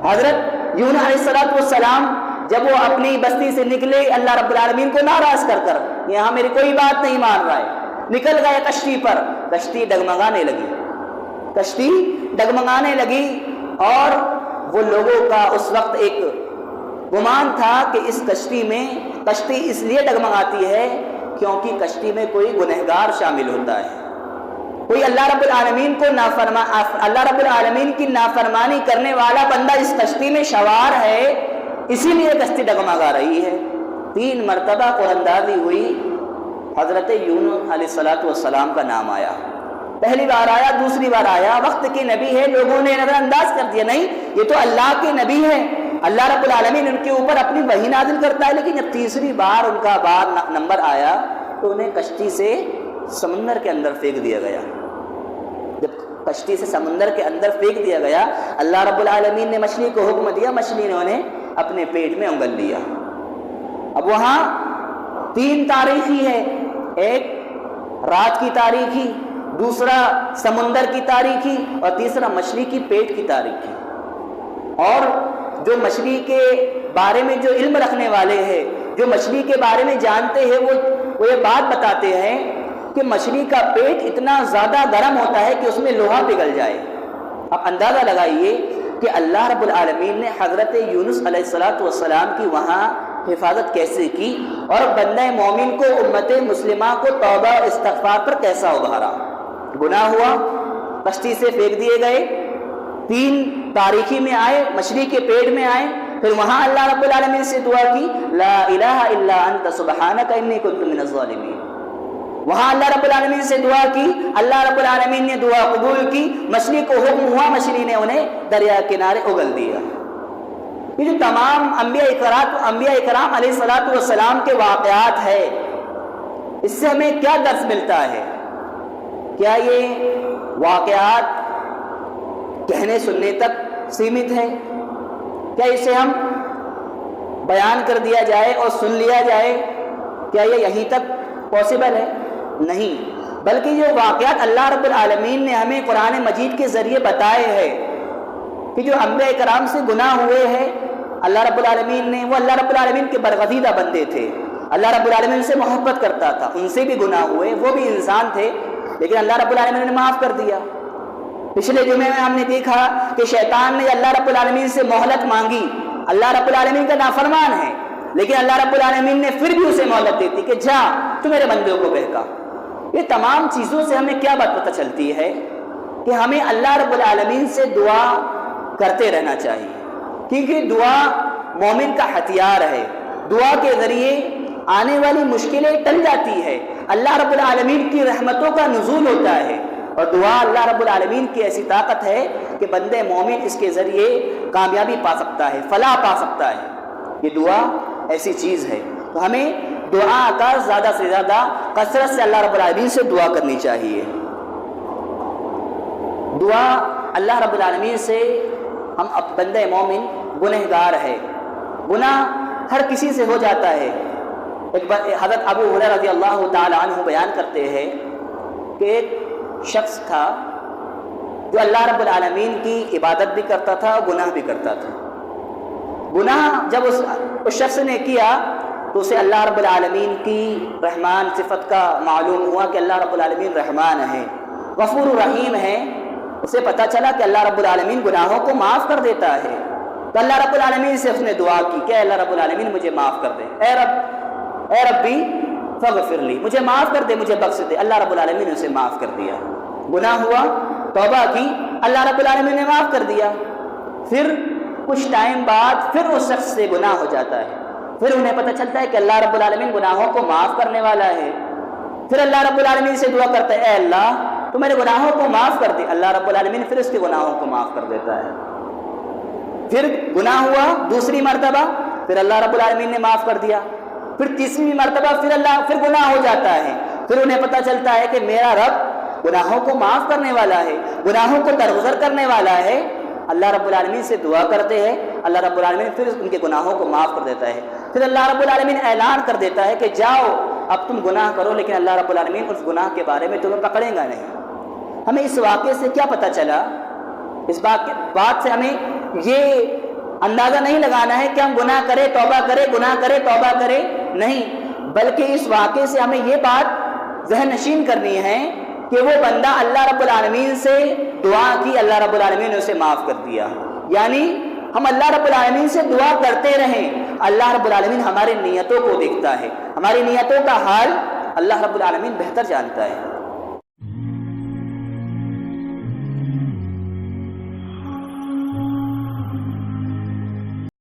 حضرت یونس علیہ السلام جب وہ اپنی بستی سے نکلے اللہ رب العالمین کو ناراض کر یہاں میری کوئی بات نہیں مان رہا ہے، نکل گئے کشتی پر، کشتی ڈگمگانے لگی اور وہ لوگوں کا اس وقت ایک گمان تھا کہ اس کشتی میں، کشتی اس لیے ڈگمگاتی ہے کیونکہ کشتی میں کوئی گنہگار شامل ہوتا ہے، کوئی اللہ رب العالمین کی نافرمانی کرنے والا بندہ اس کشتی میں سوار ہے، اسی لیے کشتی ڈگمگا رہی ہے۔ 3 مرتبہ قراندازی ہوئی، حضرت یونس علیہ السلام کا نام آیا، پہلی بار آیا، دوسری بار آیا، وقت کے نبی ہے، لوگوں نے نظر انداز کر دیا، نہیں یہ تو اللہ کے نبی ہے، اللہ رب العالمین ان کے اوپر اپنی وحی نازل کرتا ہے۔ لیکن جب تیسری بار ان کا نمبر آیا تو انہیں کشتی سے سمندر کے اندر پھینک دیا گیا۔ جب کشتی سے سمندر کے اندر پھینک دیا گیا، اللہ رب العالمین نے مچھلی کو حکم دیا، مچھلی نے انہیں اپنے پیٹ میں انگل لیا۔ اب وہاں 3 تاریخی ہے، ایک رات کی تاریخی، دوسرا سمندر کی تاریخی اور تیسرا مچھلی کی پیٹ کی تاریخی۔ اور جو مچھلی کے بارے میں جو علم رکھنے والے ہیں، جو مچھلی کے بارے میں جانتے ہیں، وہ یہ بات بتاتے ہیں کہ مچھلی کا پیٹ اتنا زیادہ گرم ہوتا ہے کہ اس میں لوہا پگھل جائے۔ اب اندازہ لگائیے کہ اللہ رب العالمین نے حضرت یونس علیہ السلام کی وہاں حفاظت کیسے کی اور بندہ مومن کو، امت مسلمہ کو توبہ استغفار پر کیسا ابھارا۔ گناہ ہوا، کشتی سے پھینک دیے گئے، 3 تاریخی میں آئے، مچھلی کے پیٹ میں آئے، پھر وہاں اللہ رب العالمین سے دعا کی، لا الہ الا انت سبحانک انی کنت من الظالمین۔ وہاں اللہ رب العالمین سے دعا کی، اللہ رب العالمین نے دعا قبول کی، مچھلی کو حکم ہوا، مچھلی نے انہیں دریا کنارے اگل دیا۔ یہ جو تمام انبیاء اکرام علیہ السلام کے واقعات ہے، اس سے ہمیں کیا درس ملتا ہے؟ کیا یہ واقعات کہنے سننے تک سیمت ہے؟ کیا اسے ہم بیان کر دیا جائے اور سن لیا جائے، کیا یہ یہیں تک پاسبل ہے؟ نہیں، بلکہ یہ واقعات اللہ رب العالمین نے ہمیں قرآن مجید کے ذریعے بتائے ہیں کہ جو انبیاء کرام سے گناہ ہوئے ہیں، اللہ رب العالمین نے، وہ اللہ رب العالمین کے برگزیدہ بندے تھے، اللہ رب العالمین سے محبت کرتا تھا، ان سے بھی گناہ ہوئے، وہ بھی انسان تھے، لیکن اللہ رب العالمین نے معاف کر دیا۔ پچھلے جمعے میں ہم نے دیکھا کہ شیطان نے اللہ رب العالمین سے مہلت مانگی، اللہ رب العالمین کا نافرمان ہے، لیکن اللہ رب العالمین نے پھر بھی اسے مہلت دیتی کہ جا تو میرے بندوں کو بہکا۔ یہ تمام چیزوں سے ہمیں کیا بات پتہ چلتی ہے کہ ہمیں اللہ رب العالمین سے دعا کرتے رہنا چاہیے، کیونکہ دعا مومن کا ہتھیار ہے، دعا کے ذریعے آنے والی مشکلیں ٹل جاتی ہے، اللہ رب العالمین کی رحمتوں کا نزول ہوتا ہے، اور دعا اللہ رب العالمین کی ایسی طاقت ہے کہ بندے مومن اس کے ذریعے کامیابی پا سکتا ہے، فلاح پا سکتا ہے۔ یہ دعا ایسی چیز ہے، تو ہمیں دعا کا زیادہ سے زیادہ کثرت سے اللہ رب العالمین سے دعا کرنی چاہیے۔ دعا اللہ رب العالمین سے، ہم بندے مومن گنہگار ہے، گناہ ہر کسی سے ہو جاتا ہے۔ ایک بار حضرت ابو ہریرہ رضی اللہ تعالی عنہ بیان کرتے ہیں کہ ایک شخص تھا جو اللہ رب العالمین کی عبادت بھی کرتا تھا اور گناہ بھی کرتا تھا۔ گناہ جب اس شخص نے کیا تو اسے اللہ رب العالمین کی رحمان صفت کا معلوم ہوا کہ اللہ رب العالمین رحمان ہے، غفور رحیم ہے۔ اسے پتہ چلا کہ اللہ رب العالمین گناہوں کو معاف کر دیتا ہے، تو اللہ رب العالمین سے اس نے دعا کی کہ اللہ رب العالمین مجھے معاف کر دے، اے ربی فاغفر لی، مجھے معاف کر دے، مجھے بخش دے۔ اللہ رب العالمین نے اسے معاف کر دیا۔ گناہ ہوا، توبہ کی، اللہ رب العالمین نے معاف کر دیا۔ پھر کچھ ٹائم بعد پھر اس شخص سے گناہ ہو جاتا ہے، پھر انہیں پتہ چلتا ہے کہ اللہ رب العالمین گناہوں کو معاف کرنے والا ہے۔ پھر اللہ رب العالمین سے دعا کرتا ہے، اے اللہ تو میرے گناہوں کو معاف کر دے۔ اللہ رب العالمین پھر اس کے گناہوں کو معاف کر دیتا ہے۔ پھر گناہ ہوا دوسری مرتبہ، پھر اللہ رب العالمین نے معاف کر دیا۔ پھر تیسری مرتبہ پھر گناہ ہو جاتا ہے، پھر انہیں پتہ چلتا ہے کہ میرا رب گناہوں کو معاف کرنے والا ہے، گناہوں کو درگزر کرنے والا ہے۔ اللہ رب العالمین سے دعا کرتے ہیں، اللہ رب العالمین پھر ان کے گناہوں کو معاف کر دیتا ہے۔ پھر اللہ رب العالمین اعلان کر دیتا ہے کہ جاؤ اب تم گناہ کرو، لیکن اللہ رب العالمین اس گناہ کے بارے میں تمہیں پکڑے گا نہیں۔ ہمیں اس واقعے سے کیا پتہ چلا؟ اس بات سے ہمیں یہ اندازہ نہیں لگانا ہے کہ ہم گناہ کریں توبہ کریں، گناہ کریں توبہ کریں، نہیں، بلکہ اس واقعے سے ہمیں یہ بات ذہن نشین کرنی ہے کہ وہ بندہ اللہ رب العالمین سے دعا کی، اللہ رب العالمین نے اسے معاف کر دیا، یعنی ہم اللہ رب العالمین سے دعا کرتے رہیں، اللہ رب العالمین ہمارے نیتوں کو دیکھتا ہے، ہماری نیتوں کا حال اللہ رب العالمین بہتر جانتا ہے۔